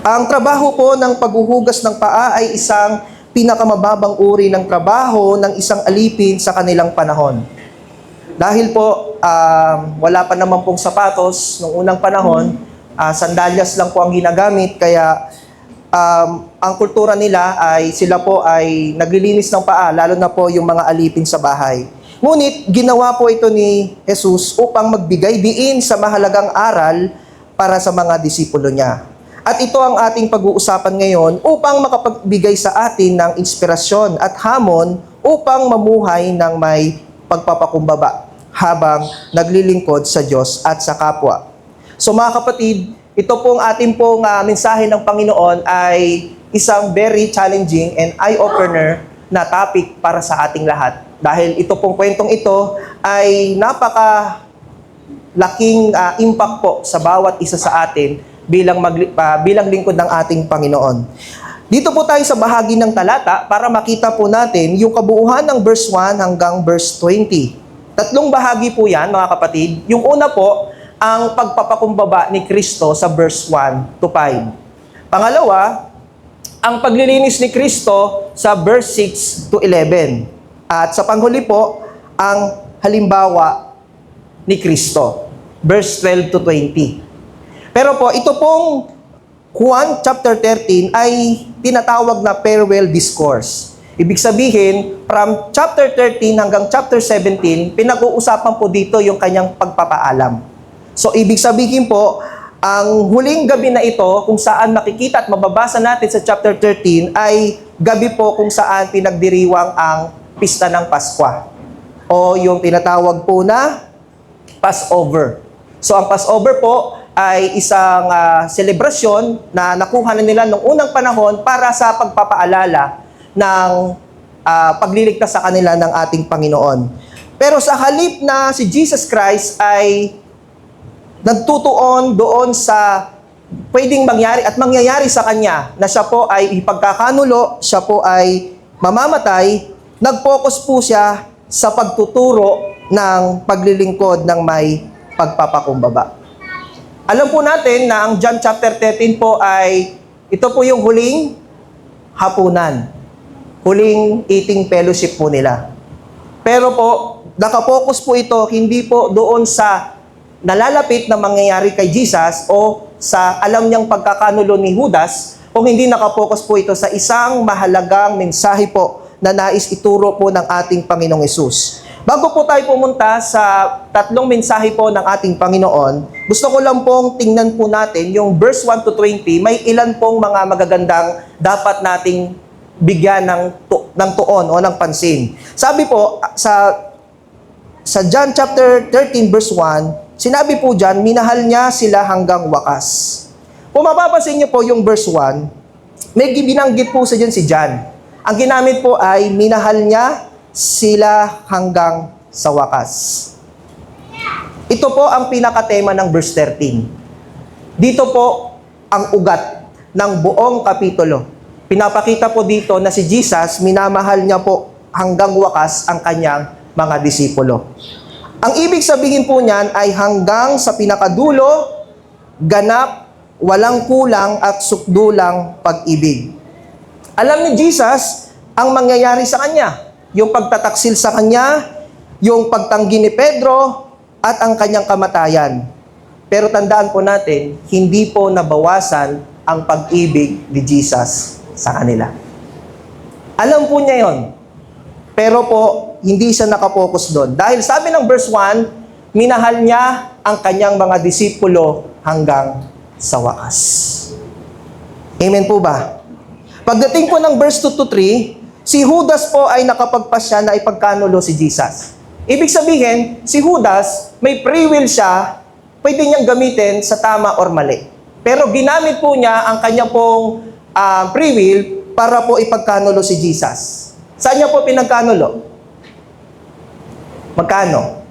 Ang trabaho po ng paghuhugas ng paa ay isang pinakamababang uri ng trabaho ng isang alipin sa kanilang panahon. Dahil po, wala pa naman pong sapatos noong unang panahon, sandalyas lang po ang ginagamit, kaya ang kultura nila ay sila po ay naglilinis ng paa, lalo na po yung mga alipin sa bahay. Ngunit, ginawa po ito ni Jesus upang magbigay diin sa mahalagang aral para sa mga disipulo niya. At ito ang ating pag-uusapan ngayon upang makapagbigay sa atin ng inspirasyon at hamon upang mamuhay ng may pagpapakumbaba habang naglilingkod sa Diyos at sa kapwa. So mga kapatid, ito pong ating pong mensahe ng Panginoon ay isang very challenging and eye-opener na topic para sa ating lahat. Dahil ito pong kwentong ito ay napaka-laking impact po sa bawat isa sa atin bilang lingkod ng ating Panginoon. Dito po tayo sa bahagi ng talata para makita po natin yung kabuuan ng verse 1 hanggang verse 20. Tatlong bahagi po yan, mga kapatid. Yung una po, ang pagpapakumbaba ni Kristo sa verse 1 to 5. Pangalawa, ang paglilinis ni Kristo sa verse 6 to 11. At sa panghuli po, ang halimbawa ni Kristo, verse 12 to 20. Pero po, ito pong Juan chapter 13 ay tinatawag na farewell discourse. Ibig sabihin, from chapter 13 hanggang chapter 17, pinag-uusapan po dito yung kanyang pagpapaalam. So, ibig sabihin po, ang huling gabi na ito, kung saan makikita at mababasa natin sa chapter 13, ay gabi po kung saan pinagdiriwang ang pista ng Pasko. O yung tinatawag po na Passover. So, ang Passover po ay isang selebrasyon na nakuha na nila noong unang panahon para sa pagpapaalala ng pagliligtas sa kanila ng ating Panginoon. Pero sa halip na si Jesus Christ ay nagtutuon doon sa pwedeng mangyari at mangyayari sa Kanya, na siya po ay ipagkakanulo, siya po ay mamamatay, nag-focus po siya sa pagtuturo ng paglilingkod ng may pagpapakumbaba. Alam po natin na ang John chapter 13 po ay, ito po yung huling hapunan. Huling eating fellowship po nila. Pero po, nakapokus po ito, hindi po doon sa nalalapit na mangyayari kay Jesus o sa alam niyang pagkakanulo ni Judas, kung hindi nakapokus po ito sa isang mahalagang mensahe po na nais ituro po ng ating Panginoong Hesus. Bago po tayo pumunta sa tatlong mensahe po ng ating Panginoon, gusto ko lang pong tingnan po natin yung verse 1 to 20, may ilan pong mga magagandang dapat nating bigyan ng tuon o ng pansin. Sabi po, sa John chapter 13 verse 1, sinabi po dyan, minahal niya sila hanggang wakas. Kung mapapansin niyo po yung verse 1, may binanggit po sa dyan si John. Ang ginamit po ay minahal niya sila hanggang sa wakas. Ito po ang pinakatema ng verse 13. Dito po ang ugat ng buong kapitulo. Pinapakita po dito na si Jesus, minamahal niya po hanggang wakas ang kanyang mga disipulo. Ang ibig sabihin po niyan ay hanggang sa pinakadulo, ganap, walang kulang at sukdulang pag-ibig. Alam ni Jesus ang mangyayari sa kanya. Yung pagtataksil sa kanya, yung pagtanggi ni Pedro, at ang kanyang kamatayan. Pero tandaan po natin, hindi po nabawasan ang pag-ibig ni Jesus sa kanila. Alam po niya yon. Pero po, hindi siya nakapokus doon. Dahil sabi ng verse 1, minahal niya ang kanyang mga disipulo hanggang sa wakas. Amen po ba? Pagdating po ng verse 2 to 3, si Judas po ay nakapagpasya na ipagkanulo si Jesus. Ibig sabihin, si Judas, may free will siya, pwede niyang gamitin sa tama or mali. Pero ginamit po niya ang kanya pong free will para po ipagkanulo si Jesus. Saan niya po pinagkanulo? Magkano?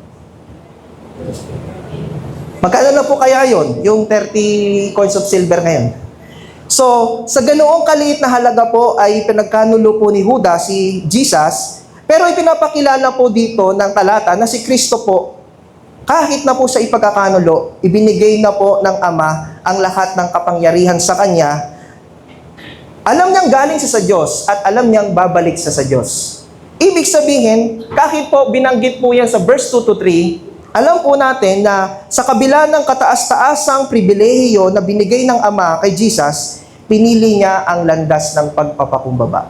Magkano na po kaya yon? Yung 30 coins of silver ngayon. So, sa ganoong kaliit na halaga po ay pinagkanulo po ni Judas si Jesus, pero ipinapakilala po dito ng talata na si Kristo po, kahit na po sa ipagkakanulo, ibinigay na po ng Ama ang lahat ng kapangyarihan sa Kanya Alam niyang galing siya sa Diyos at alam niyang babalik siya sa Diyos. Ibig sabihin, kahit po binanggit po yan sa verse 2 to 3, alam po natin na sa kabila ng kataas-taasang pribilehiyo na binigay ng Ama kay Jesus, pinili niya ang landas ng pagpapakumbaba.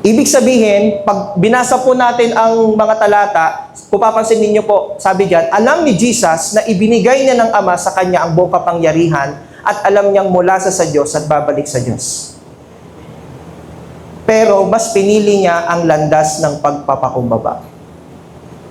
Ibig sabihin, pag binasa po natin ang mga talata, kung papansin ninyo po, sabi diyan, alam ni Jesus na ibinigay niya ng Ama sa kanya ang buong kapangyarihan at alam niyang mula sa Diyos at babalik sa Diyos. Pero mas pinili niya ang landas ng pagpapakumbaba.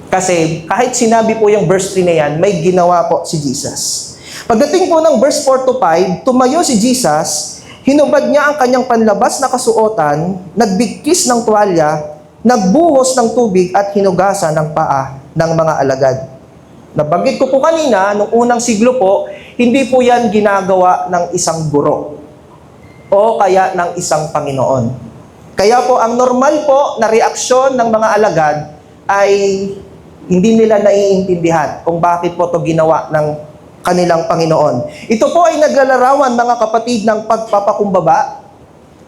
Kasi kahit sinabi po yung verse 3 na yan, may ginawa po si Jesus. Pagdating po ng verse 4 to 5, tumayo si Jesus, hinubad niya ang kanyang panlabas na kasuotan, nagbigkis ng tuwalya, nagbuhos ng tubig at hinugasan ng paa ng mga alagad. Nabanggit ko po kanina, nung unang siglo po, hindi po yan ginagawa ng isang guro o kaya ng isang Panginoon. Kaya po ang normal po na reaksyon ng mga alagad ay hindi nila naiintindihan kung bakit po ito ginawa ng kanilang Panginoon. Ito po ay naglalarawan, mga kapatid, ng pagpapakumbaba,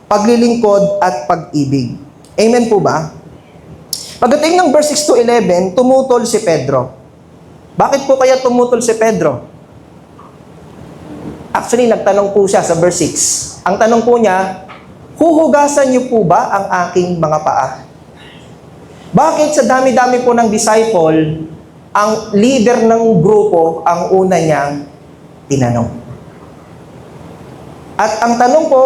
paglilingkod at pag-ibig. Amen po ba? Pagdating ng verse 6 to 11, tumutol si Pedro. Bakit po kaya tumutol si Pedro? Actually, nagtanong po siya sa verse 6. Ang tanong po niya, huhugasan niyo po ba ang aking mga paa? Bakit sa dami-dami po ng disciple, ang leader ng grupo ang una niyang tinanong? At ang tanong po,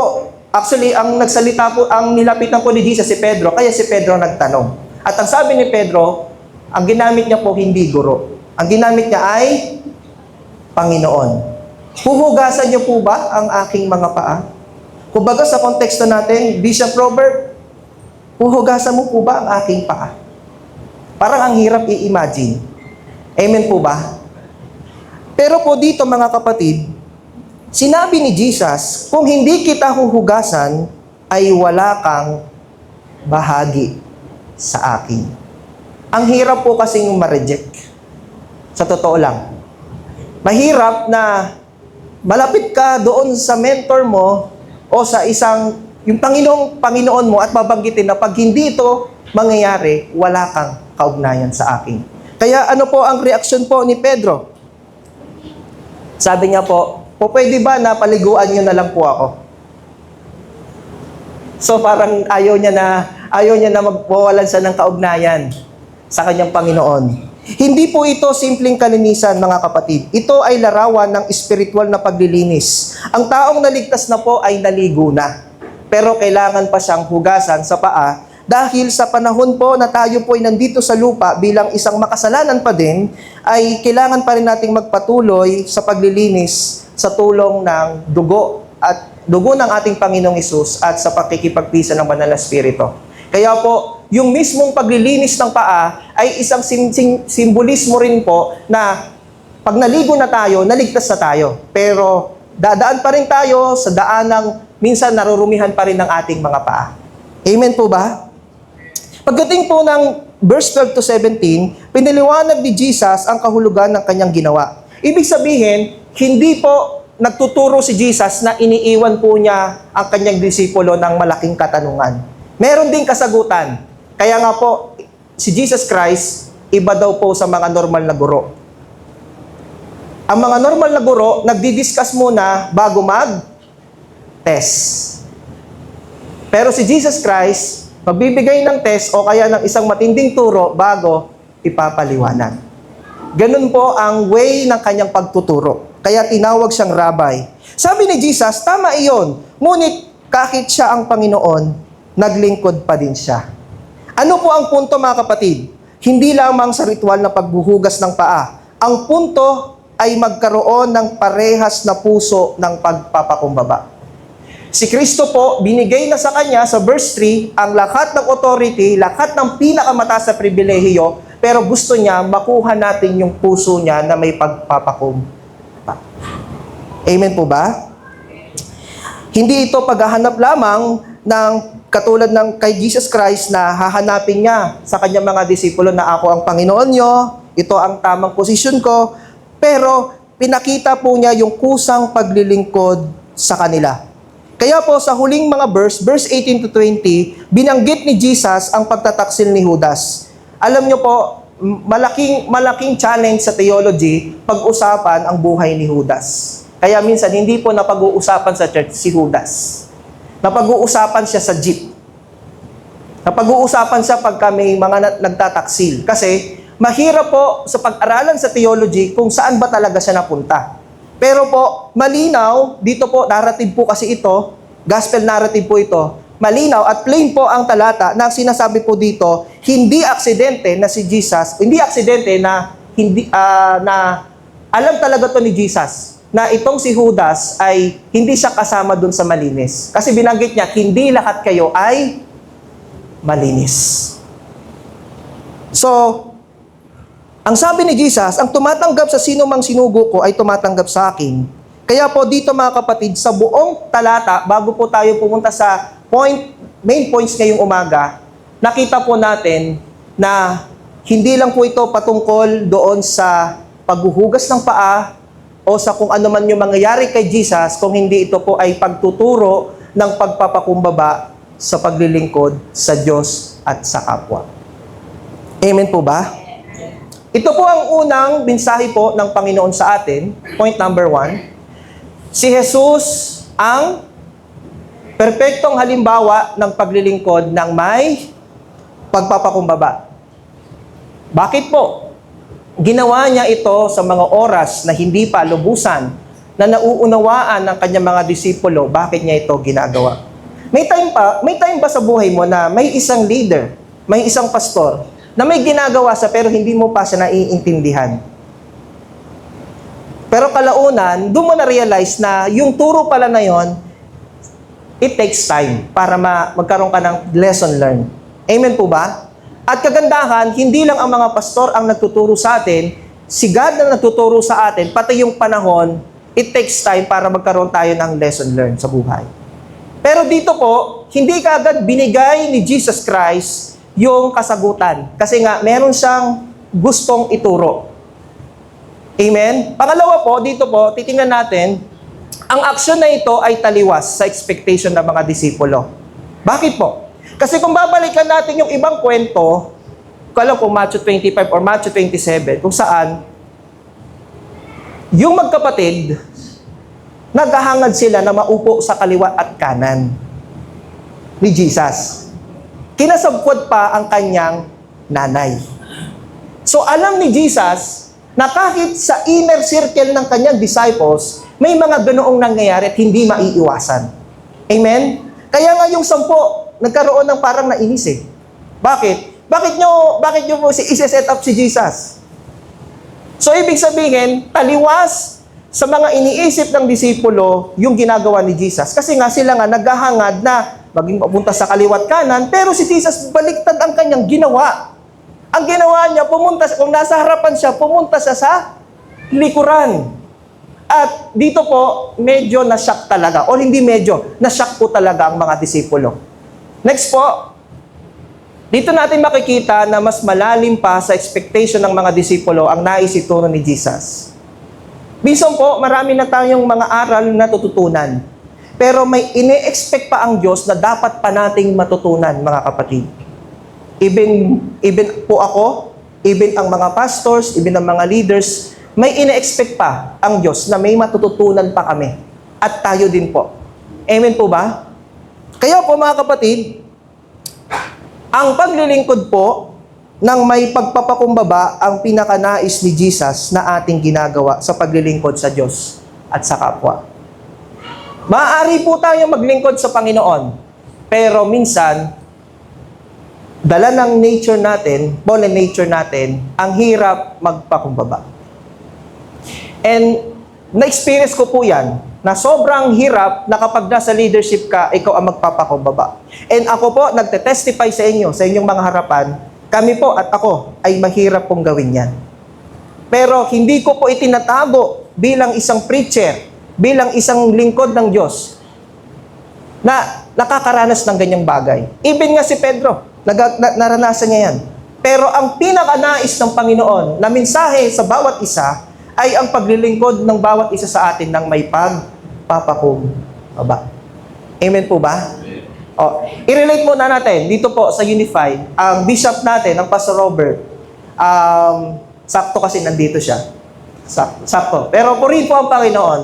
actually, ang nagsalita po, ang nilapitan po ni Jesus si Pedro, kaya si Pedro nagtanong. At ang sabi ni Pedro, ang ginamit niya po hindi guro. Ang ginamit niya ay Panginoon. Huhugasan niyo po ba ang aking mga paa? Kumbaga sa konteksto natin, Bishop Robert, huhugasan mo po ba ang aking paa? Parang ang hirap i-imagine. Amen po ba? Pero po dito, mga kapatid, sinabi ni Jesus, kung hindi kita huhugasan, ay wala kang bahagi sa akin. Ang hirap po kasing ma-reject. Sa totoo lang. Mahirap na malapit ka doon sa mentor mo o sa isang, yung Panginoon mo at babanggitin na pag hindi ito mangyayari, wala kang kaugnayan sa akin. Kaya ano po ang reaksyon po ni Pedro? Sabi niya po, pwede ba na paliguan niyo na lang po ako? So parang ayaw niya na magwawalan siya ng kaugnayan sa kanyang Panginoon. Hindi po ito simpleng kalinisan, mga kapatid. Ito ay larawan ng espiritual na paglilinis. Ang taong naligtas na po ay naligo na. Pero kailangan pa siyang hugasan sa paa dahil sa panahon po na tayo po ay nandito sa lupa bilang isang makasalanan pa din, ay kailangan pa rin nating magpatuloy sa paglilinis sa tulong ng dugo ng ating Panginoong Hesus at sa pakikipagpisa ng Banal na Espiritu. Kaya po, yung mismong paglilinis ng paa ay isang simbolismo rin po na pag naligo na tayo, naligtas na tayo. Pero dadaan pa rin tayo sa daan ng minsan narurumihan pa rin ng ating mga paa. Amen po ba? Pagdating po ng verse 12 to 17, piniliwanag ni Jesus ang kahulugan ng kanyang ginawa. Ibig sabihin, hindi po nagtuturo si Jesus na iniiwan po niya ang kanyang disipulo ng malaking katanungan. Meron ding kasagutan. Kaya nga po, si Jesus Christ, iba daw po sa mga normal na guro. Ang mga normal na guro, nagdi-discuss muna bago mag-test. Pero si Jesus Christ, magbibigay ng test o kaya ng isang matinding turo bago ipapaliwanag. Ganun po ang way ng kanyang pagtuturo. Kaya tinawag siyang rabbi. Sabi ni Jesus, tama iyon. Ngunit kahit siya ang Panginoon, naglingkod pa din siya. Ano po ang punto, mga kapatid? Hindi lamang sa ritual na pagbuhugas ng paa. Ang punto ay magkaroon ng parehas na puso ng pagpapakumbaba. Si Kristo po, binigay na sa kanya sa verse 3 ang lahat ng authority, lahat ng pinakamataas na pribilehiyo, pero gusto niya makuha natin yung puso niya na may pagpapakumbaba. Amen po ba? Hindi ito paghahanap lamang ng katulad ng kay Jesus Christ na hahanapin niya sa kanyang mga disipulo na ako ang Panginoon nyo, ito ang tamang posisyon ko, pero pinakita po niya yung kusang paglilingkod sa kanila. Kaya po sa huling mga verse 18 to 20, binanggit ni Jesus ang pagtataksil ni Judas. Alam nyo po, malaking challenge sa theology pag-usapan ang buhay ni Judas. Kaya minsan hindi po napag-uusapan sa church si Judas. Napag-uusapan siya sa jeep. Napag-uusapan siya pagka may mga nagtataksil. Kasi mahirap po sa pag-aralan sa theology kung saan ba talaga siya napunta. Pero po, malinaw, dito po, narrative po kasi ito, gospel narrative po ito, malinaw at plain po ang talata na sinasabi po dito, hindi aksidente na si Jesus, hindi aksidente na na alam talaga to ni Jesus na itong si Judas ay hindi siya kasama dun sa malinis. Kasi binanggit niya, hindi lahat kayo ay malinis. So, ang sabi ni Jesus, ang tumatanggap sa sino mang sinugo ko ay tumatanggap sa akin. Kaya po dito mga kapatid, sa buong talata, bago po tayo pumunta sa main points ngayong umaga, nakita po natin na hindi lang po ito patungkol doon sa paghuhugas ng paa o sa kung ano man yung mangyayari kay Jesus, kung hindi ito po ay pagtuturo ng pagpapakumbaba sa paglilingkod sa Diyos at sa kapwa. Amen po ba? Ito po ang unang mensahe po ng Panginoon sa atin. Point number 1. Si Jesus ang perpektong halimbawa ng paglilingkod ng may pagpapakumbaba. Bakit po? Ginawa niya ito sa mga oras na hindi pa lubusan na nauunawaan ng kanyang mga disipulo. Bakit niya ito ginagawa? May time ba sa buhay mo na may isang leader, may isang pastor, na may ginagawa sa pero hindi mo pa siya naiintindihan. Pero kalaunan, doon mo na-realize na yung turo pala na yon, it takes time para magkaroon ka ng lesson learned. Amen po ba? At kagandahan, hindi lang ang mga pastor ang nagtuturo sa atin, si God na nagtuturo sa atin, pati yung panahon, it takes time para magkaroon tayo ng lesson learned sa buhay. Pero dito po, hindi kaagad binigay ni Jesus Christ yung kasagutan. Kasi nga, meron siyang gustong ituro. Amen? Pangalawa po, dito po, titingnan natin, ang aksyon na ito ay taliwas sa expectation ng mga disipulo. Bakit po? Kasi kung babalikan natin yung ibang kwento, kung kung Matthew 25 or Matthew 27, kung saan, yung magkapatid, naghahangad sila na maupo sa kaliwa at kanan ni Jesus. Kinasabkwad pa ang kanyang nanay. So alam ni Jesus na kahit sa inner circle ng kanyang disciples, may mga ganoong nangyayari at hindi maiiwasan. Amen? Kaya nga yung 10, nagkaroon ng parang nainis eh. Bakit? Bakit nyo po isi-set up si Jesus? So ibig sabihin, taliwas sa mga iniisip ng disipulo yung ginagawa ni Jesus. Kasi nga sila nga naghahangad na maging papunta sa kaliwat kanan, pero si Jesus baliktad ang kanyang ginawa. Ang ginawa niya, kung nasa harapan siya, pumunta siya sa likuran. At dito po, medyo na-shock talaga. O hindi medyo, na-shock po talaga ang mga disipulo. Next po, dito natin makikita na mas malalim pa sa expectation ng mga disipulo ang nais ituro ni Jesus. Minsan po, marami na tayong mga aral na tututunan. Pero may ine-expect pa ang Diyos na dapat pa nating matutunan, mga kapatid. Even po ako, even ang mga pastors, even ang mga leaders, may ine-expect pa ang Diyos na may matututunan pa kami. At tayo din po. Amen po ba? Kaya po mga kapatid, ang paglilingkod po ng may pagpapakumbaba ang pinakanais ni Jesus na ating ginagawa sa paglilingkod sa Diyos at sa kapwa. Maaari po tayong maglingkod sa Panginoon, pero minsan, dala ng nature natin, fallen nature natin, ang hirap magpakumbaba. And na-experience ko po yan, na sobrang hirap na kapag nasa leadership ka, ikaw ang magpapakumbaba. And ako po, nagte-testify sa inyo, sa inyong mga harapan, kami po at ako ay mahirap pong gawin yan. Pero hindi ko po itinatago bilang isang preacher, bilang isang lingkod ng Diyos na nakakaranas ng ganyang bagay. Even nga si Pedro, naranasan niya yan. Pero ang pinakanais ng Panginoon na mensahe sa bawat isa ay ang paglilingkod ng bawat isa sa atin ng may pagpapakumbaba. Amen po ba? O, i-relate muna natin, dito po sa Unified, ang bishop natin, ang Pastor Robert, sakto kasi nandito siya. Sakto. Pero purihin po ang Panginoon.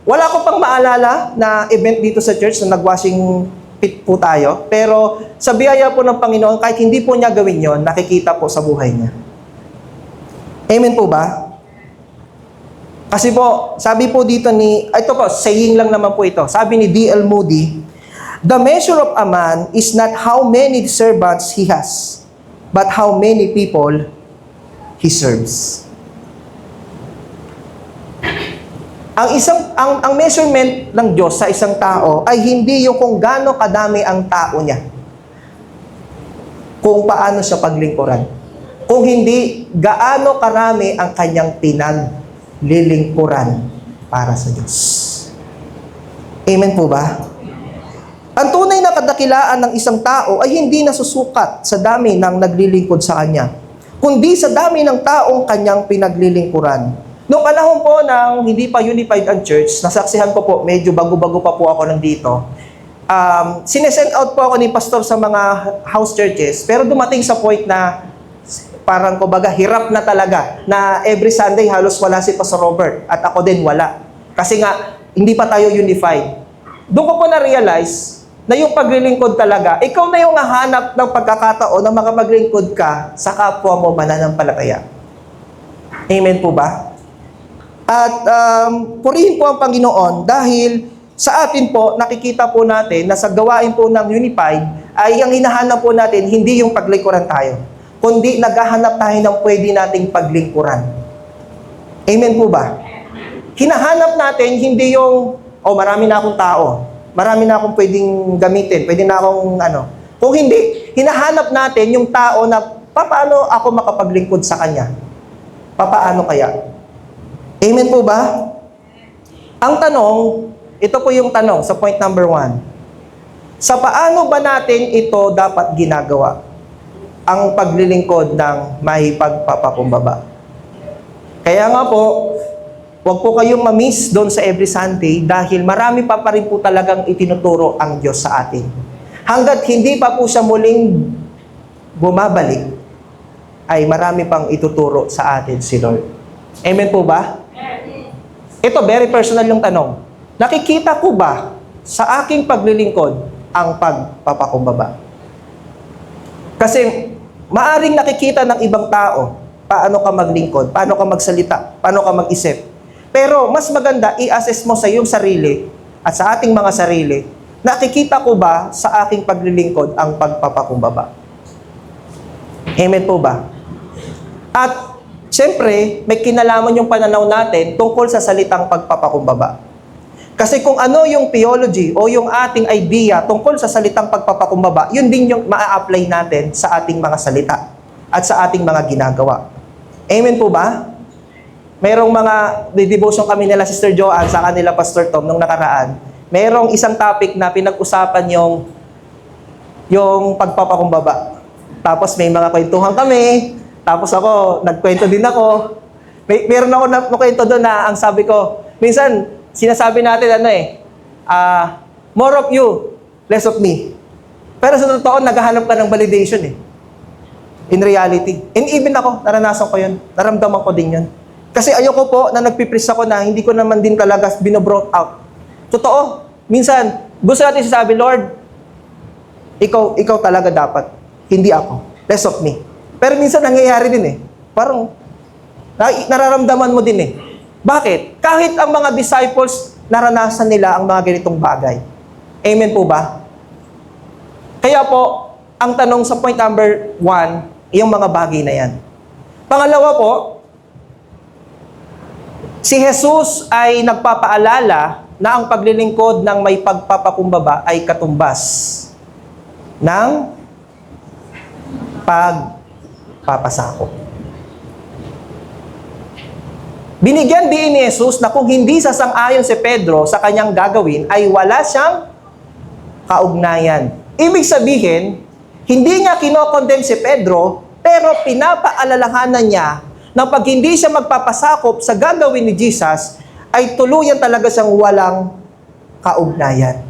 Wala ko pang maalala na event dito sa church na nag-washing pit po tayo. Pero sa biyaya po ng Panginoon, kahit hindi po niya gawin yon, nakikita po sa buhay niya. Amen po ba? Kasi po, sabi po dito ito po, saying lang naman po ito. Sabi ni D.L. Moody, "The measure of a man is not how many servants he has, but how many people he serves." Ang measurement ng Diyos sa isang tao ay hindi yung kung gaano kadami ang tao niya. Kung paano siya paglingkuran. Kung hindi, gaano karami ang kanyang pinaglilingkuran para sa Diyos. Amen po ba? Ang tunay na kadakilaan ng isang tao ay hindi nasusukat sa dami ng naglilingkod sa kanya, kundi sa dami ng taong kanyang pinaglilingkuran. Noong panahon po ng hindi pa unified ang church, nasaksihan ko po, medyo bago-bago pa po ako nandito, sinesend out po ako ni pastor sa mga house churches, pero dumating sa point na parang kumbaga hirap na talaga na every Sunday halos wala si Pastor Robert at ako din wala. Kasi nga, hindi pa tayo unified. Doon ko po na-realize na yung paglilingkod talaga, ikaw na yung hahanap ng pagkakataon na makapaglingkod ka sa kapwa mo mananampalataya. Amen po ba? At purihin po ang Panginoon dahil sa atin po, nakikita po natin na sa gawain po ng Unified ay ang hinahanap po natin hindi yung paglingkuran tayo, kundi naghahanap tayo ng pwede nating paglingkuran. Amen po ba? Hinahanap natin hindi yung, marami na akong tao, marami na akong pwedeng gamitin, pwede na akong Kung hindi, hinahanap natin yung tao na paano ako makapaglingkod sa kanya. Paano kaya? Amen po ba? Ang tanong, ito po yung tanong sa point number 1. Sa paano ba natin ito dapat ginagawa? Ang paglilingkod ng mahipagpapakumbaba. Kaya nga po, huwag po kayong ma-miss doon sa every Sunday dahil marami pa rin po talagang itinuturo ang Diyos sa atin. Hanggat hindi pa po siya muling bumabalik, ay marami pang ituturo sa atin si Lord. Amen po ba? Ito, very personal yung tanong. Nakikita ko ba sa aking paglilingkod ang pagpapakumbaba? Kasi maaring nakikita ng ibang tao paano ka maglingkod, paano ka magsalita, paano ka mag-isip. Pero mas maganda i-assess mo sa iyong sarili at sa ating mga sarili, nakikita ko ba sa aking paglilingkod ang pagpapakumbaba? Amen po ba? At siyempre, may kinalaman yung pananaw natin tungkol sa salitang pagpapakumbaba. Kasi kung ano yung theology o yung ating idea tungkol sa salitang pagpapakumbaba, yun din yung maa-apply natin sa ating mga salita at sa ating mga ginagawa. Amen po ba? Merong mga devotion kami nila Sister Joanne sa kanila Pastor Tom nung nakaraan. Merong isang topic na pinag-usapan yung pagpapakumbaba. Tapos may mga kwentuhan kami. Tapos ako, nagkwento din ako. Meron ako nakwento doon na ang sabi ko, minsan, sinasabi natin more of you, less of me. Pero sa totoo, naghahanap ka ng validation in reality. And even ako, naranasan ko yun. Naramdaman ko din yun. Kasi ayoko po na nagpipris ako na hindi ko naman din talaga binobrought out. Totoo. Minsan, gusto natin sasabi, Lord, ikaw talaga dapat. Hindi ako. Less of me. Pero minsan nangyayari din Parang nararamdaman mo din Bakit? Kahit ang mga disciples, naranasan nila ang mga ganitong bagay. Amen po ba? Kaya po, ang tanong sa point number 1, yung mga bagay na yan. Pangalawa po, si Jesus ay nagpapaalala na ang paglilingkod ng may pagpapakumbaba ay katumbas ng pagpapasakop. Binigyan din ni Jesus na kung hindi sasang-ayon si Pedro sa kanyang gagawin, ay wala siyang kaugnayan. Ibig sabihin, hindi niya kinokondem si Pedro, pero pinapaalalahanan niya na pag hindi siya magpapasakop sa gagawin ni Jesus, ay tuluyan talaga siyang walang kaugnayan.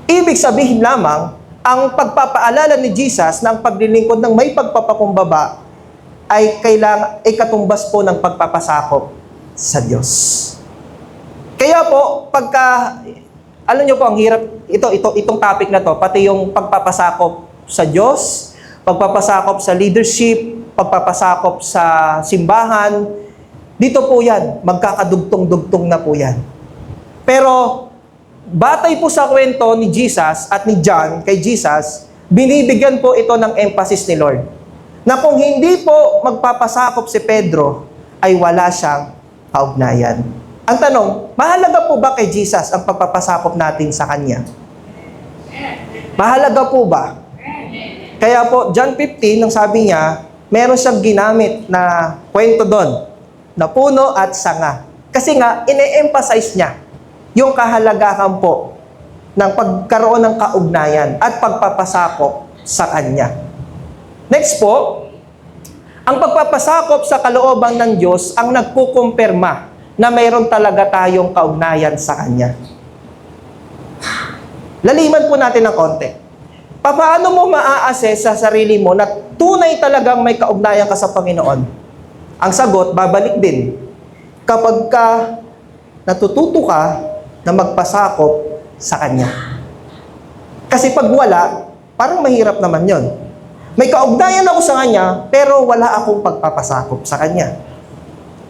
Ibig sabihin lamang, ang pagpapaalala ni Jesus na ang paglilingkod ng may pagpapakumbaba ay katumbas po ng pagpapasakop sa Diyos. Kaya po, alam nyo po, ang hirap, itong topic na to, pati yung pagpapasakop sa Diyos, pagpapasakop sa leadership, pagpapasakop sa simbahan, dito po yan, magkakadugtong-dugtong na po yan. Pero, batay po sa kwento ni Jesus at ni John kay Jesus, binibigyan po ito ng emphasis ni Lord. Na kung hindi po magpapasakop si Pedro, ay wala siyang kaugnayan. Ang tanong, mahalaga po ba kay Jesus ang pagpapasakop natin sa Kanya? Mahalaga po ba? Kaya po, John 15, ang sabi niya, meron siyang ginamit na kwento doon, na puno at sanga. Kasi nga, ine-emphasize niya yung kahalagahan po ng pagkaroon ng kaugnayan at pagpapasakop sa Kanya. Next po, ang pagpapasakop sa kalooban ng Diyos ang nagkukumpirma na mayroon talaga tayong kaugnayan sa Kanya. Laliman po natin ng konti. Paano mo maa-assess sa sarili mo na tunay talagang may kaugnayan ka sa Panginoon? Ang sagot, babalik din. Kapag natututo ka na magpasakop sa Kanya. Kasi pag wala, parang mahirap naman yon. May kaugnayan ako sa Kanya, pero wala akong pagpapasakop sa Kanya.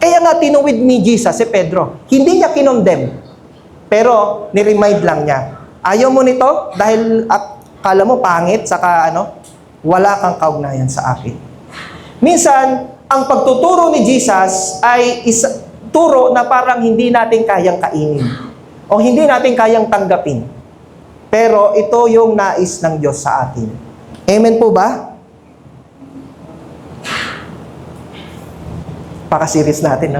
Kaya nga tinuwid ni Jesus si Pedro. Hindi niya kinondem, pero niremind lang niya. Ayaw mo nito dahil akala mo pangit, saka wala kang kaugnayan sa akin. Minsan, ang pagtuturo ni Jesus ay turo na parang hindi natin kayang kainin o hindi natin kayang tanggapin. Pero ito yung nais ng Diyos sa atin. Amen po ba? Paka-serious natin.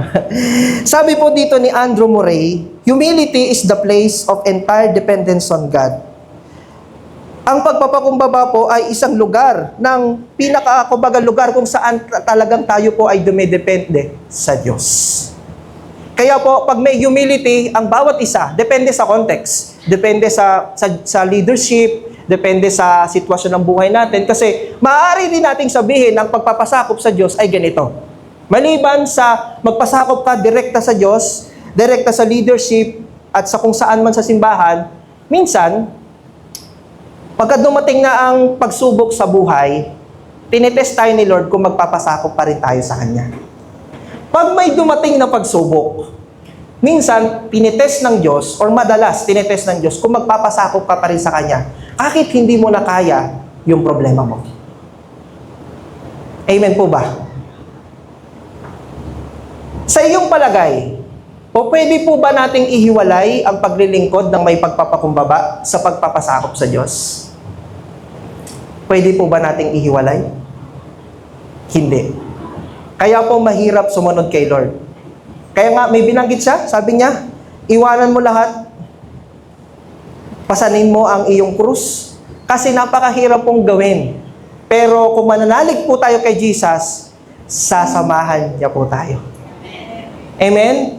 Sabi po dito ni Andrew Murray, humility is the place of entire dependence on God. Ang pagpapakumbaba po ay isang lugar ng lugar kung saan talagang tayo po ay dumidepende sa Diyos. Kaya po, pag may humility, ang bawat isa, depende sa context, depende sa leadership, depende sa sitwasyon ng buhay natin. Kasi maaari din nating sabihin ang pagpapasakop sa Diyos ay ganito. Maliban sa magpasakop ka direkta sa Diyos, direkta sa leadership, at sa kung saan man sa simbahan, minsan, pagka dumating na ang pagsubok sa buhay, tinetest tayo ni Lord kung magpapasakop pa rin tayo sa Kanya. Pag may dumating na pagsubok, minsan, tinetest ng Diyos, or madalas, tinetest ng Diyos, kung magpapasakop ka pa rin sa Kanya, kahit hindi mo na kaya yung problema mo. Amen po ba? Sa iyong palagay, pwede po ba nating ihiwalay ang paglilingkod ng may pagpapakumbaba sa pagpapasakop sa Diyos? Pwede po ba nating ihiwalay? Hindi. Kaya po mahirap sumunod kay Lord. Kaya nga may binanggit siya, sabi niya, iwanan mo lahat, pasanin mo ang iyong krus, kasi napakahirap pong gawin. Pero kung mananalig po tayo kay Jesus, sasamahan niya po tayo. Amen?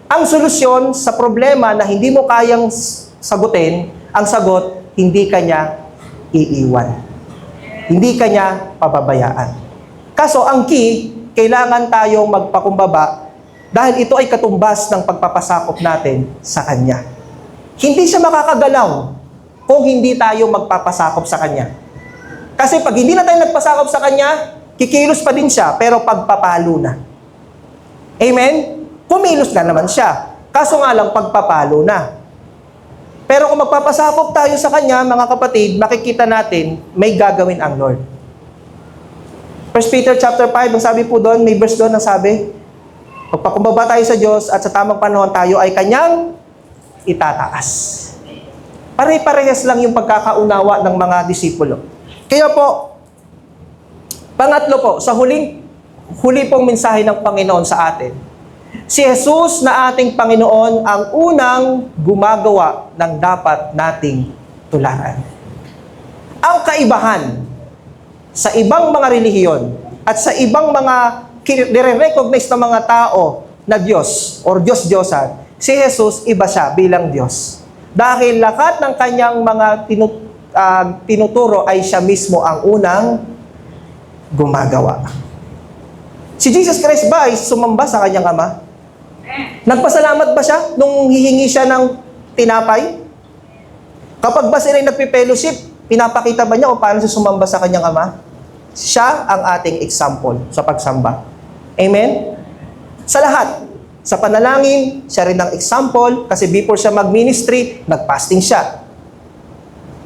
Ang solusyon sa problema na hindi mo kayang sagutin, ang sagot, hindi ka niya iiwan. Hindi ka niya pababayaan. Kaso ang key, kailangan tayong magpakumbaba dahil ito ay katumbas ng pagpapasakop natin sa Kanya. Hindi siya makakagalaw kung hindi tayo magpapasakop sa Kanya. Kasi pag hindi na tayo nagpasakop sa Kanya, kikilos pa din siya, pero pagpapalo na. Amen? Kumilos na naman siya. Kaso nga lang, pagpapalo na. Pero kung magpapasakop tayo sa Kanya, mga kapatid, makikita natin, may gagawin ang Lord. 1 Peter chapter 5, ang sabi po doon, may verse doon ang sabi, pagpakumbaba tayo sa Diyos at sa tamang panahon tayo ay Kanyang itataas. Pare-parehas lang yung pagkakaunawa ng mga disipulo. Kaya po, pangatlo po, sa huli pong mensahe ng Panginoon sa atin, si Jesus na ating Panginoon ang unang gumagawa ng dapat nating tularan. Ang kaibahan sa ibang mga relihiyon at sa ibang mga nire-recognize ng mga tao na Diyos or Diyos-Diyosan, si Jesus iba siya bilang Diyos. Dahil lahat ng kanyang mga tinuturo ay siya mismo ang unang gumagawa. Si Jesus Christ ba ay sumamba sa kanyang Ama? Nagpasalamat ba siya nung hihingi siya ng tinapay? Kapag ba sila nagpe-fellowship, pinapakita ba niya o paano siya sumamba sa kanyang Ama? Siya ang ating example sa pagsamba. Amen? Sa lahat. Sa panalangin, siya rin ang example kasi before siya mag-ministry, nag-fasting siya.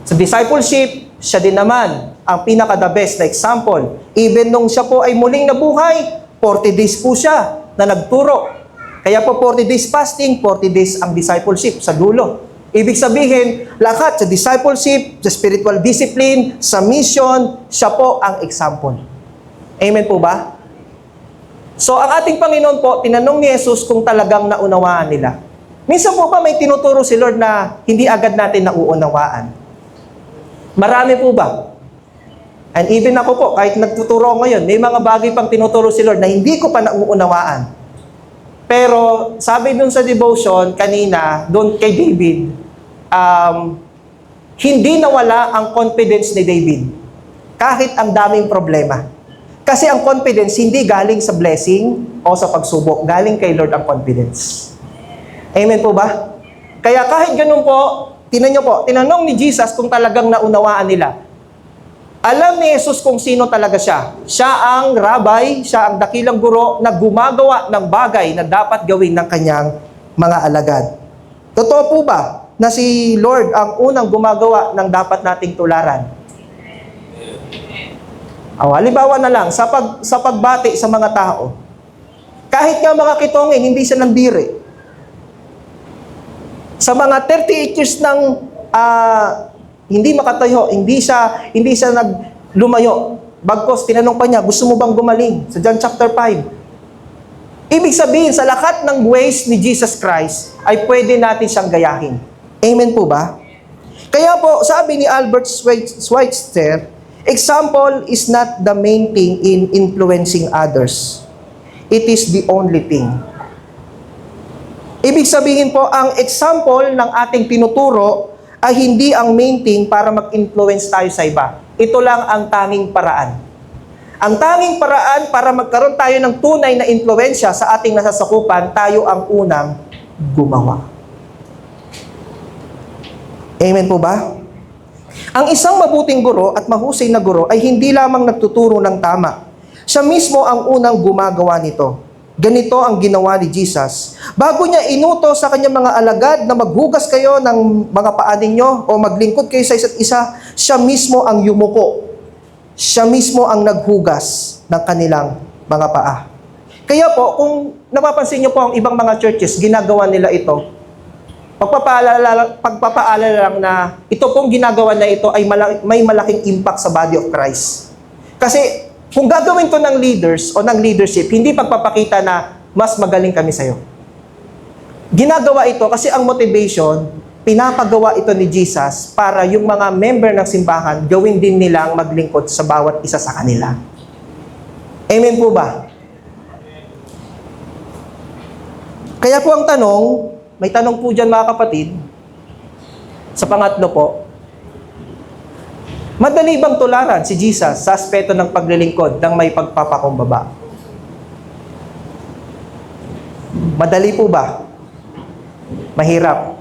Sa discipleship, siya din naman ang pinaka-the best na example. Even nung siya po ay muling nabuhay, 40 days po siya na nagturo. Kaya po 40 days fasting, 40 days ang discipleship sa dulo. Ibig sabihin, lahat sa discipleship, sa spiritual discipline, sa mission, siya po ang example. Amen po ba? So, ang ating Panginoon po, tinanong ni Jesus kung talagang naunawaan nila. Minsan po ba may tinuturo si Lord na hindi agad natin nauunawaan? Marami po ba? And even ako po, kahit nagtuturo ngayon, may mga bagay pang tinuturo si Lord na hindi ko pa nauunawaan. Pero, sabi dun sa devotion kanina, dun kay David, hindi nawala ang confidence ni David. Kahit ang daming problema. Kasi ang confidence hindi galing sa blessing o sa pagsubok. Galing kay Lord ang confidence. Amen po ba? Kaya kahit ganun po, tinanong ni Jesus kung talagang naunawaan nila. Alam ni Jesus kung sino talaga siya. Siya ang rabbi, siya ang dakilang guro na gumagawa ng bagay na dapat gawin ng kanyang mga alagad. Totoo po ba na si Lord ang unang gumagawa ng dapat nating tularan? Halimbawa na lang, sa pagbati sa mga tao, kahit nga mga kitongin, hindi siya nandiri. Sa mga 38 years ng hindi makatayo, hindi siya naglumayo. Bagkos, tinanong pa niya, gusto mo bang gumaling? Sa John chapter 5. Ibig sabihin, sa lahat ng ways ni Jesus Christ, ay pwede natin siyang gayahin. Amen po ba? Kaya po, sabi ni Albert Schweitzer, example is not the main thing in influencing others. It is the only thing. Ibig sabihin po, ang example ng ating tinuturo ay hindi ang main thing para mag-influence tayo sa iba. Ito lang ang tanging paraan. Ang tanging paraan para magkaroon tayo ng tunay na influensya sa ating nasasakupan, tayo ang unang gumawa. Amen po ba? Ang isang mabuting guro at mahusay na guro ay hindi lamang nagtuturo ng tama. Siya mismo ang unang gumagawa nito. Ganito ang ginawa ni Jesus. Bago niya inutos sa kanyang mga alagad na maghugas kayo ng mga paa ninyo o maglingkod kayo sa isa't isa, siya mismo ang yumuko. Siya mismo ang naghugas ng kanilang mga paa. Kaya po, kung napapansin niyo po ang ibang mga churches, ginagawa nila ito. Pagpapaalala lang na ito pong ginagawa na ito ay may malaking impact sa body of Christ. Kasi kung gagawin to ng leaders o ng leadership, hindi pagpapakita na mas magaling kami sa'yo. Ginagawa ito kasi ang motivation, pinapagawa ito ni Jesus para yung mga member ng simbahan, gawin din nilang maglingkod sa bawat isa sa kanila. Amen po ba? Kaya po ang tanong, may tanong po dyan mga kapatid, sa pangatlo po, madali bang tularan si Jesus sa aspeto ng paglilingkod ng may pagpapakumbaba? Madali po ba? Mahirap.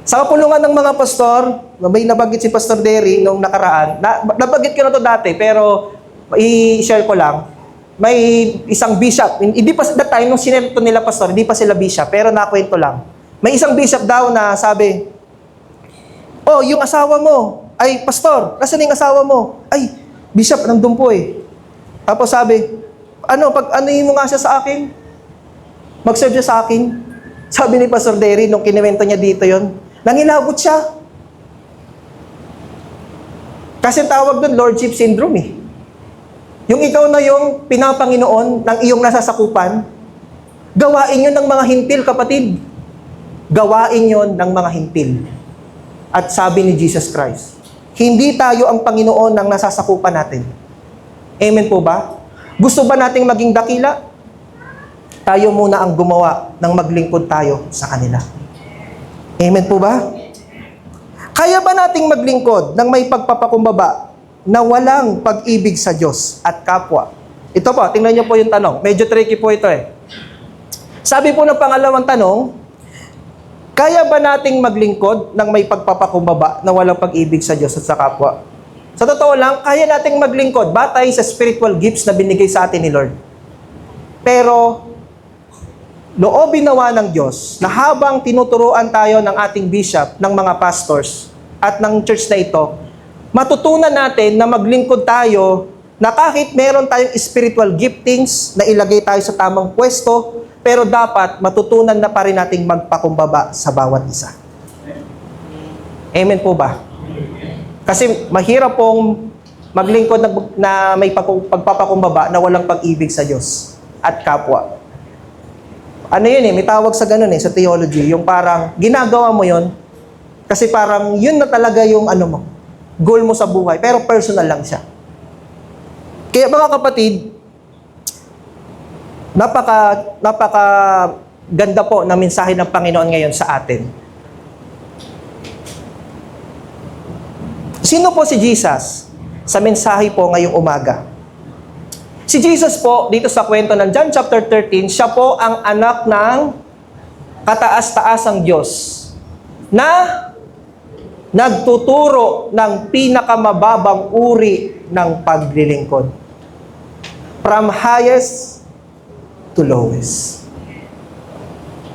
Sa kapulungan ng mga pastor, may nabanggit si Pastor Derry nung nakaraan, nabanggit ko na to dati, pero i-share ko lang, may isang bishop, hindi pa that time, nung sinento nila pastor, hindi pa sila bishop, pero nakwento lang. May isang bishop daw na sabi, oh, yung asawa mo, ay, pastor, nasaan yung asawa mo? Ay, bishop, nandun po eh. Tapos sabi, pag-anuhin mo nga siya sa akin? Mag-serve siya sa akin? Sabi ni Pastor Derry, nung kinuwento niya dito yon, nangilabot siya. Kasi tawag doon, Lordship Syndrome eh. Yung ikaw na yung pinapanginoon ng iyong nasasakupan, gawain yun ng mga hintil, kapatid. Gawain yun ng mga hintil. At sabi ni Jesus Christ, hindi tayo ang Panginoon ng nasasakupan natin. Amen po ba? Gusto ba nating maging dakila? Tayo muna ang gumawa ng maglingkod tayo sa kanila. Amen po ba? Kaya ba nating maglingkod ng may pagpapakumbaba na walang pag-ibig sa Diyos at kapwa? Ito po, tingnan niyo po yung tanong. Medyo tricky po ito eh. Sabi po ng pangalawang tanong, kaya ba nating maglingkod ng may pagpapakumbaba na walang pag-ibig sa Diyos at sa kapwa? Sa totoo lang, kaya nating maglingkod batay sa spiritual gifts na binigay sa atin ni Lord. Pero, loobin nawa ng Diyos na habang tinuturuan tayo ng ating bishop, ng mga pastors, at ng church na ito, matutunan natin na maglingkod tayo na kahit meron tayong spiritual giftings na ilagay tayo sa tamang pwesto, pero dapat matutunan na pa rin nating magpakumbaba sa bawat isa. Amen po ba? Kasi mahirap pong maglingkod na may pagpapakumbaba na walang pag-ibig sa Diyos at kapwa. Ano yun eh, may tawag sa ganun eh, sa theology, yung parang ginagawa mo yun, kasi parang yun na talaga yung ano mo, goal mo sa buhay, pero personal lang siya. Kaya mga kapatid, napaka ganda po ng mensahe ng Panginoon ngayon sa atin. Sino po si Jesus sa mensahe po ngayong umaga? Si Jesus po, dito sa kwento ng John chapter 13, siya po ang anak ng kataas-taasang Diyos na nagtuturo ng pinakamababang uri ng paglilingkod. From highest to lowest.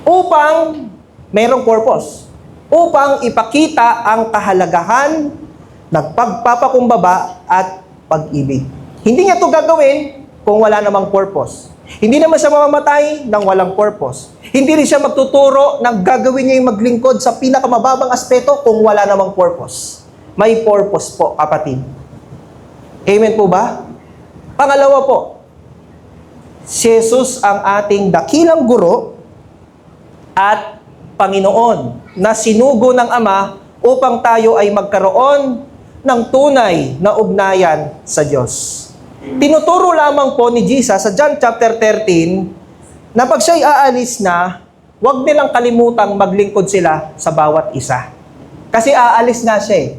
Upang mayroong purpose. Upang ipakita ang kahalagahan ng pagpapakumbaba at pag-ibig. Hindi niya ito gagawin kung wala namang purpose. Hindi naman siya mamamatay nang walang purpose. Hindi rin siya magtuturo ng gagawin niya yung maglingkod sa pinakamababang aspeto kung wala namang purpose. May purpose po, kapatid. Amen po ba? Pangalawa po, si Jesus ang ating dakilang guro at Panginoon na sinugo ng Ama upang tayo ay magkaroon ng tunay na ugnayan sa Diyos. Tinuturo lamang po ni Jesus sa John chapter 13 na pag siya'y aalis na, huwag nilang kalimutang maglingkod sila sa bawat isa. Kasi aalis na siya eh.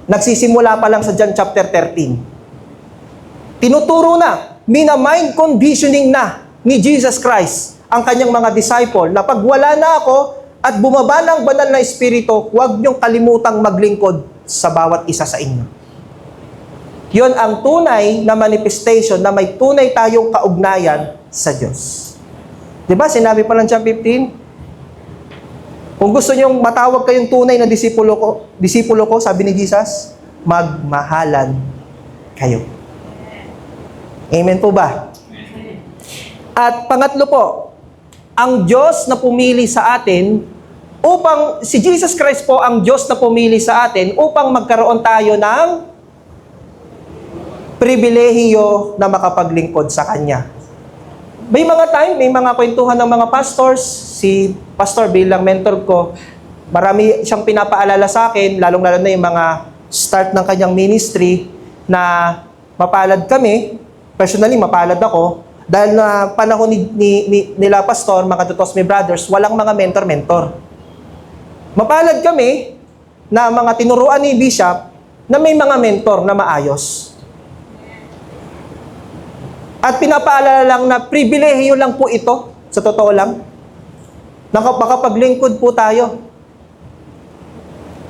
Nagsisimula pa lang sa John chapter 13. Tinuturo na, mina-mind conditioning na ni Jesus Christ ang kanyang mga disciple na pag wala na ako at bumaba ng banal na espiritu, huwag niyong kalimutang maglingkod sa bawat isa sa inyo. Yon ang tunay na manifestation na may tunay tayong kaugnayan sa Diyos. Diba? Sinabi pa ng John 15, kung gusto niyong matawag kayong tunay na disipulo ko, sabi ni Jesus, magmahalan kayo. Amen po ba? At pangatlo po, ang Diyos na pumili sa atin si Jesus Christ po ang Diyos na pumili sa atin upang magkaroon tayo ng pribilehiyo na makapaglingkod sa Kanya. May mga kwentuhan ng mga pastors, si pastor bilang mentor ko, marami siyang pinapaalala sa akin, lalong-lalo na yung mga start ng kanyang ministry, na mapalad kami, personally mapalad ako, dahil na panahon nila pastor, mga Tutosme brothers, walang mga mentor-mentor. Mapalad kami na mga tinuruan ni Bishop na may mga mentor na maayos. At pinapaalala lang na pribilehiyo lang po ito, sa totoo lang. Makapaglingkod po tayo.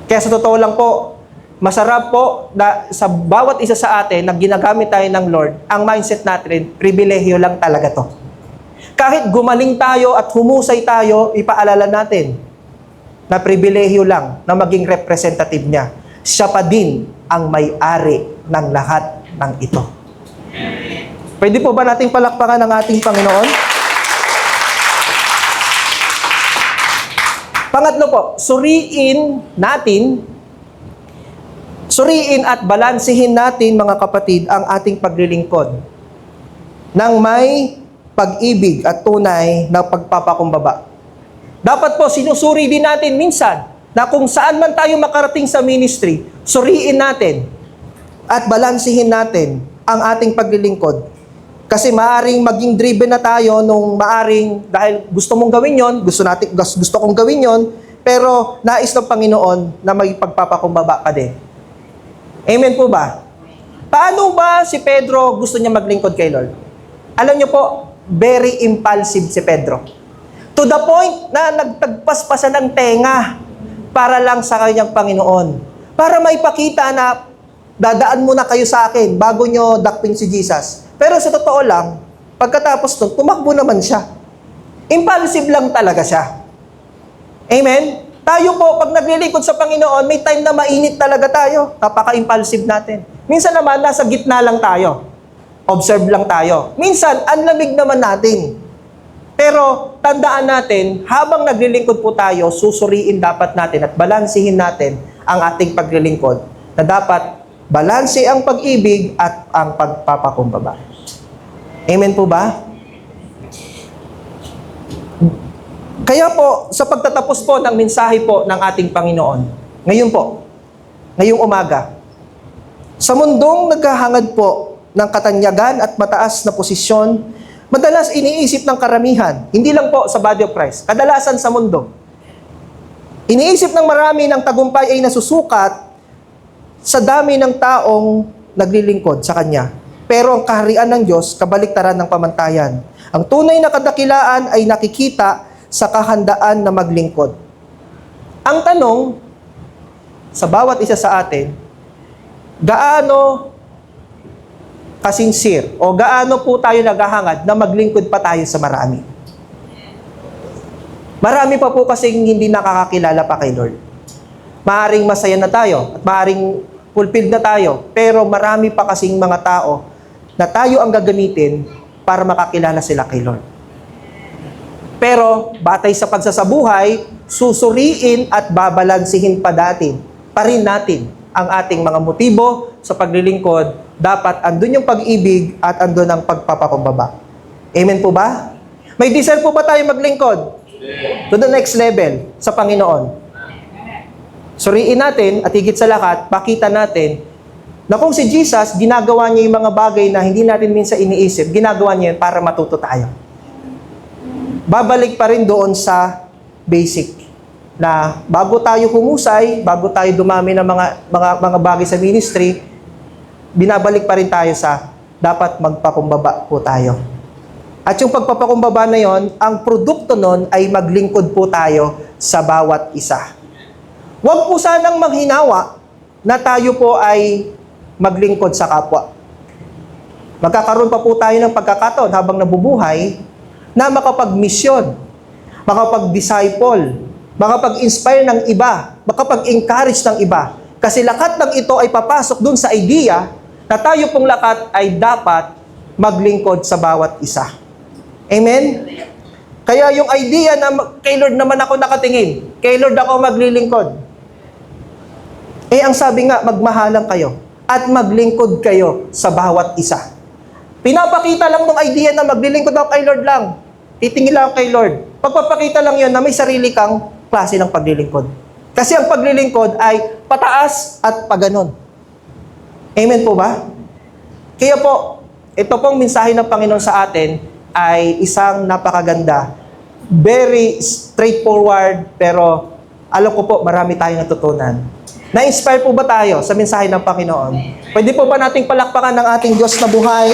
Kaya sa totoo lang po, masarap po na sa bawat isa sa atin na ginagamit tayo ng Lord, ang mindset natin, pribilehiyo lang talaga to. Kahit gumaling tayo at humusay tayo, ipaalala natin na pribilehiyo lang na maging representative niya. Siya pa din ang may-ari ng lahat ng ito. Pwede po ba nating palakpakan ang ating Panginoon? Pangatlo po, suriin at balansehin natin, mga kapatid, ang ating paglilingkod ng may pag-ibig at tunay na pagpapakumbaba. Dapat po sinusuri din natin minsan na kung saan man tayo makarating sa ministry, suriin natin at balansehin natin ang ating paglilingkod. Kasi maaring maging driven na tayo nung maaring dahil gusto mong gawin yon, gusto kong gawin yon, pero nais ng Panginoon na may pagpapakumbaba ka din. Amen po ba? Paano ba si Pedro gusto niya maglingkod kay Lord? Alam niyo po, very impulsive si Pedro. To the point na nagtagpaspasan ng tenga para lang sa kanyang Panginoon. Para maipakita na dadaan muna kayo sa akin bago nyo dakpin si Jesus. Pero sa totoo lang, pagkatapos nun, tumakbo naman siya. Impulsive lang talaga siya. Amen? Tayo po, pag naglilingkod sa Panginoon, may time na mainit talaga tayo. Napaka-impulsive natin. Minsan naman, nasa gitna lang tayo. Observe lang tayo. Minsan, ang lamig naman natin. Pero, tandaan natin, habang naglilingkod po tayo, susuriin dapat natin at balansihin natin ang ating paglilingkod. Na dapat, balanse ang pag-ibig at ang pagpapakumbaba. Amen po ba? Kaya po, sa pagtatapos po ng mensahe po ng ating Panginoon, ngayon po, ngayong umaga, sa mundong naghahangad po ng katanyagan at mataas na posisyon, madalas iniisip ng karamihan, hindi lang po sa body of Christ, kadalasan sa mundo. Iniisip ng marami ng tagumpay ay nasusukat sa dami ng taong naglilingkod sa Kanya. Pero ang kaharian ng Diyos, kabaliktaran ng pamantayan. Ang tunay na kadakilaan ay nakikita sa kahandaan na maglingkod. Ang tanong, sa bawat isa sa atin, gaano kasincere o gaano po tayo naghahangad na maglingkod pa tayo sa marami? Marami pa po kasing hindi nakakakilala pa kay Lord. Maaring masaya na tayo at maaring fulfilled na tayo, pero marami pa kasing mga tao na tayo ang gagamitin para makakilala sila kay Lord. Pero, batay sa pagsasabuhay, susuriin at babalansihin pa rin natin ang ating mga motibo sa paglilingkod. Dapat andun yung pag-ibig at andun ang pagpapakumbaba. Amen po ba? May desire po ba tayo maglingkod? To the next level sa Panginoon. Suriin natin at higit sa lahat, pakita natin na kung si Jesus, ginagawa niya yung mga bagay na hindi natin minsan iniisip, ginagawa niya yun para matuto tayo. Babalik pa rin doon sa basic na bago tayo humusay, bago tayo dumami ng mga bagay sa ministry, binabalik pa rin tayo sa dapat magpakumbaba po tayo. At yung pagpapakumbaba na yon, ang produkto nun ay maglingkod po tayo sa bawat isa. Huwag po sanang maghinawa na tayo po ay maglingkod sa kapwa. Magkakaroon pa po tayo ng pagkakataon habang nabubuhay na makapag-misyon, makapag-disciple, makapag-inspire ng iba, makapag-encourage ng iba. Kasi lahat ng ito ay papasok dun sa idea na tayo pong lahat ay dapat maglingkod sa bawat isa. Amen? Kaya yung idea na kay Lord naman ako nakatingin, kay Lord ako maglilingkod. Ang sabi nga, magmahalan kayo at maglingkod kayo sa bawat isa. Pinapakita lang ng idea na maglilingkod ako kay Lord lang. Titingin lang kay Lord. Pagpapakita lang yon na may sarili kang klase ng paglilingkod. Kasi ang paglilingkod ay pataas at paganon. Amen po ba? Kaya po, ito pong mensahe ng Panginoon sa atin ay isang napakaganda. Very straightforward, pero alam ko po, marami tayong natutunan. Na-inspire po ba tayo sa mensahe ng Panginoon? Pwede po ba nating palakpakan ng ating Diyos na buhay?